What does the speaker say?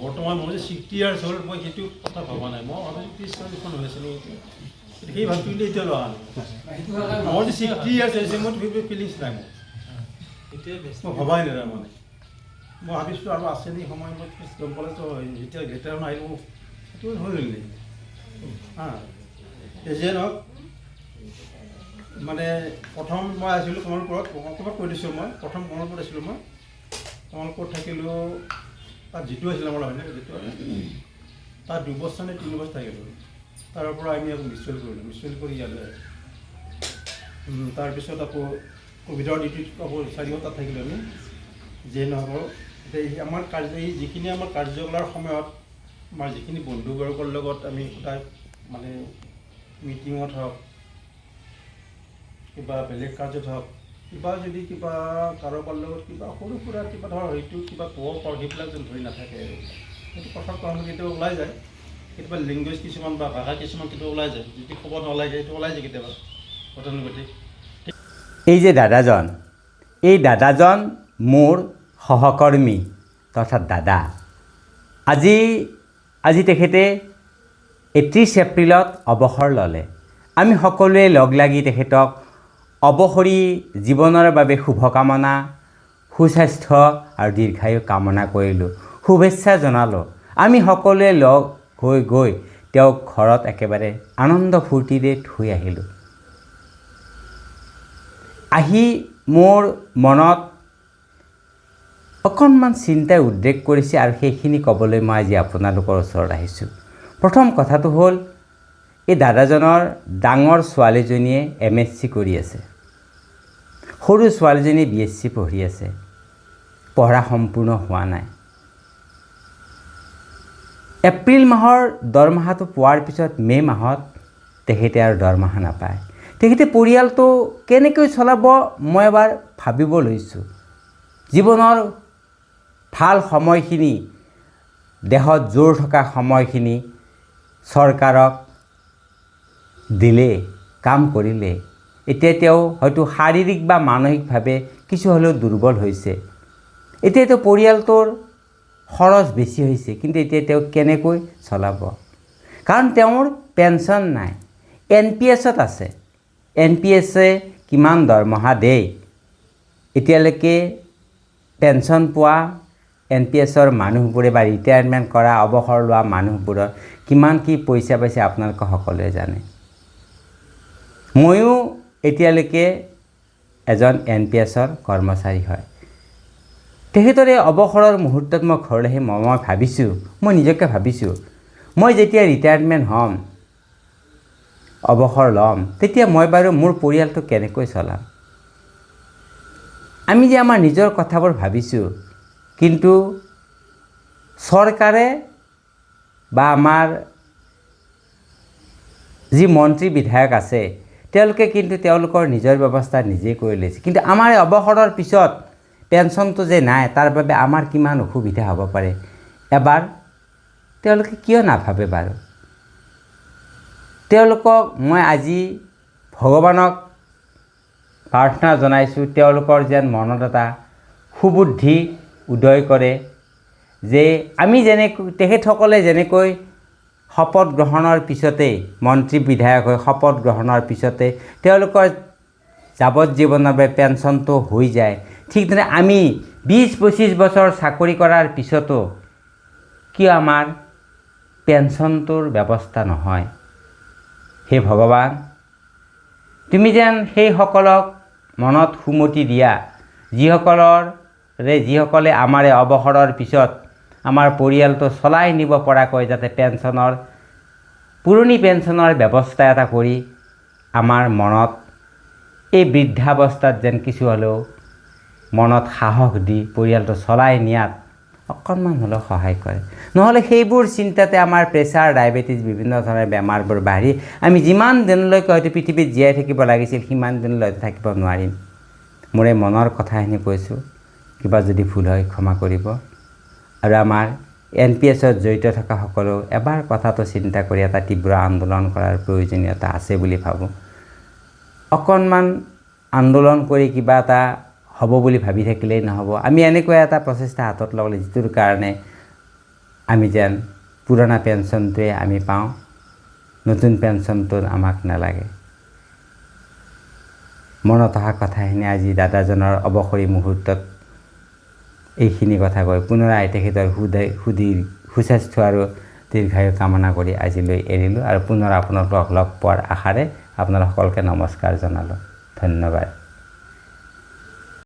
বৰ্তমান মই যে 60 ইয়াৰ্ছ হ'ল মই সেইটো কথা ভবা নাই মই ভাবিছোঁ 30 40খন হৈছিলে সেই ভাবটো কিন্তু এতিয়া লোৱা নাই মই যে 60 ইয়াৰ্ছ হৈছে মই ফিলিংছ নাই মই ভবাই নাই মানে মই ভাবিছোঁ আৰু আছে নেকি সময় মই গম পালেতো যেতিয়া লেটাৰ আহিব সেইটো হৈ গ'ল নেকি যে নহওক মানে প্ৰথম মই আছিলোঁ কমলপুৰত ক'ৰবাত কৈ দিছোঁ মই প্ৰথম কমলপুৰত আছিলোঁ মই কমলপুৰত থাকিলোঁ তাত যিটো আছিলে আমাৰ হয়নে যিটো তাত 2 বছৰ নে 3 বছৰ থাকিলোঁ তাৰ পৰা আমি আকৌ মিছুৱেল কৰিলোঁ মিছুৱেল কৰি ইয়ালৈ তাৰপিছত আকৌ ক'ভিডৰ ডিউটিত আকৌ 4 তাত থাকিলোঁ আমি যিয়ে নহওক এতিয়া আমাৰ এই যিখিনি আমাৰ কাৰ্যকলাপৰ সময়ত আমাৰ যিখিনি বন্ধুবৰ্গৰ লগত আমি সদায় মানে মিটিঙত হওক কিবা বেলেগ কাৰ্যত হওক কিবা যদি কিবা কাৰোবাৰ লগত কিবা সৰু সুৰা কিবা ধৰ হয়তো কিবা ক'ব পাৰোঁ সেইবিলাক যেন ধৰি নাথাকে সেইটো কথা কোৱা কেতিয়াবা ওলাই যায় কেতিয়াবা লেংগুৱেজ কিছুমান বা ভাষা কিছুমান কেতিয়াবা ওলাই যায় যদি ক'ব নোলাই যায় সেইটো ওলাই যায় কেতিয়াবা ঘটনাগতি এই যে দাদাজন মোৰ সহকৰ্মী তথা দাদা আজি তেখেতে 31 এপ্ৰিলত অৱসৰ ল'লে আমি সকলোৱে লগ লাগি তেখেতক অৱসৰী জীৱনৰ বাবে শুভকামনা সুস্বাস্থ্য আৰু দীৰ্ঘায়ু কামনা কৰিলোঁ শুভেচ্ছা জনালোঁ আমি সকলোৱে লগ হৈ গৈ তেওঁক ঘৰত একেবাৰে আনন্দ ফূৰ্তিৰে থৈ আহিলোঁ আহি মোৰ মনত অকণমান চিন্তাই উদ্ৰেক কৰিছে আৰু সেইখিনি ক'বলৈ মই আজি আপোনালোকৰ ওচৰত আহিছোঁ প্ৰথম কথাটো হ'ল এই দাদাজনৰ ডাঙৰ ছোৱালীজনীয়ে MSc কৰি আছে সৰু ছোৱালীজনী BSc পঢ়ি আছে পঢ়া সম্পূৰ্ণ হোৱা নাই এপ্ৰিল মাহৰ দৰমহাটো পোৱাৰ পিছত মে' মাহত তেখেতে আৰু দৰমহা নাপায় তেখেতে পৰিয়ালটো কেনেকৈ চলাব মই এবাৰ ভাবিব লৈছোঁ জীৱনৰ ভাল সময়খিনি দেহত জোৰ থকা সময়খিনি চৰকাৰক দিলে কাম কৰিলে এতিয়া তেওঁ হয়তো শাৰীৰিক বা মানসিকভাৱে কিছু হ'লেও দুৰ্বল হৈছে এতিয়া পৰিয়ালটোৰ খৰচ বেছি হৈছে কিন্তু এতিয়া তেওঁ কেনেকৈ চলাব কাৰণ তেওঁৰ পেঞ্চন নাই NPSত আছে NPSে কিমান দৰমহা দেই এতিয়ালৈকে পেঞ্চন পোৱা NPSৰ মানুহবোৰে বা ৰিটায়াৰমেণ্ট কৰা অৱসৰ লোৱা মানুহবোৰৰ কিমান কি পইচা পাইছে আপোনালোকে সকলোৱে জানে ময়ো এতিয়ালৈকে এজন NPSৰ কৰ্মচাৰী হয় তেখেতৰে অৱসৰৰ মুহূৰ্তত মই ঘৰলৈ আহি মই ভাবিছোঁ মই নিজকে ভাবিছোঁ মই যেতিয়া ৰিটায়াৰমেণ্ট হ'ম অৱসৰ ল'ম তেতিয়া মই বাৰু মোৰ পৰিয়ালটো কেনেকৈ চলাম আমি যে আমাৰ নিজৰ কথাবোৰ ভাবিছোঁ কিন্তু চৰকাৰে বা আমাৰ যি মন্ত্ৰী বিধায়ক আছে তেওঁলোকে কিন্তু তেওঁলোকৰ নিজৰ ব্যৱস্থা নিজেই কৰি লৈছে কিন্তু আমাৰ অৱসৰৰ পিছত পেঞ্চনটো যে নাই তাৰ বাবে আমাৰ কিমান অসুবিধা হ'ব পাৰে এবাৰ তেওঁলোকে কিয় নাভাবে বাৰু তেওঁলোকক মই আজি ভগৱানক প্ৰাৰ্থনা জনাইছোঁ তেওঁলোকৰ যেন মনত এটা সুবুদ্ধি উদয় কৰে যে আমি যেনেকৈ তেখেতসকলে যেনেকৈ শপত গ্ৰহণৰ পিছতে মন্ত্ৰী বিধায়ক হৈ শপত গ্ৰহণৰ পিছতে তেওঁলোকৰ যাৱজ্জীৱনৰ বাবে পেঞ্চনটো হৈ যায় ঠিক তেনে আমি 20-25 বছৰ চাকৰি কৰাৰ পিছতো কিয় আমাৰ পেঞ্চনটোৰ ব্যৱস্থা নহয় হে ভগৱান তুমি যেন সেইসকলক মনত সুমতি দিয়া যিসকলে আমাৰ অৱসৰৰ পিছত আমাৰ পৰিয়ালটো চলাই নিব পৰাকৈ যাতে পুৰণি পেঞ্চনৰ ব্যৱস্থা এটা কৰি আমাৰ মনত এই বৃদ্ধাৱস্থাত যেন কিছু হ'লেও মনত সাহস দি পৰিয়ালটো চলাই নিয়াত অকণমান হ'লেও সহায় কৰে নহ'লে সেইবোৰ চিন্তাতে আমাৰ প্ৰেছাৰ ডায়েবেটিছ বিভিন্ন ধৰণৰ বেমাৰবোৰ বাঢ়ি আমি যিমান দিনলৈকে হয়তো পৃথিৱীত জীয়াই থাকিব লাগিছিল সিমান দিনলৈ থাকিব নোৱাৰিম মোৰ এই মনৰ কথাখিনি কৈছোঁ কিবা যদি ভুল হয় ক্ষমা কৰিব আৰু আমাৰ NPSত জড়িত থকা সকলেও এবাৰ কথাটো চিন্তা কৰি এটা তীব্ৰ আন্দোলন কৰাৰ প্ৰয়োজনীয়তা আছে বুলি ভাবোঁ অকণমান আন্দোলন কৰি কিবা এটা হ'ব বুলি ভাবি থাকিলেই নহ'ব আমি এনেকুৱা এটা প্ৰচেষ্টা হাতত ল'ব লাগিব যিটোৰ কাৰণে আমি যেন পুৰণা পেঞ্চনটোৱে আমি পাওঁ, নতুন পেঞ্চনটো আমাক নালাগে। মনত অহা কথাখিনি আজি দাদাজনৰ অৱসৰী মুহূৰ্তত এইখিনি কথা কৈ পুনৰাই তেখেতৰ সুস্বাস্থ্য আৰু দীৰ্ঘায়ু কামনা কৰি আজিলৈ এৰিলোঁ আৰু পুনৰ আপোনালোকক লগ পোৱাৰ আশাৰে আপোনালোক সকলোকে নমস্কাৰ জনালোঁ। ধন্যবাদ।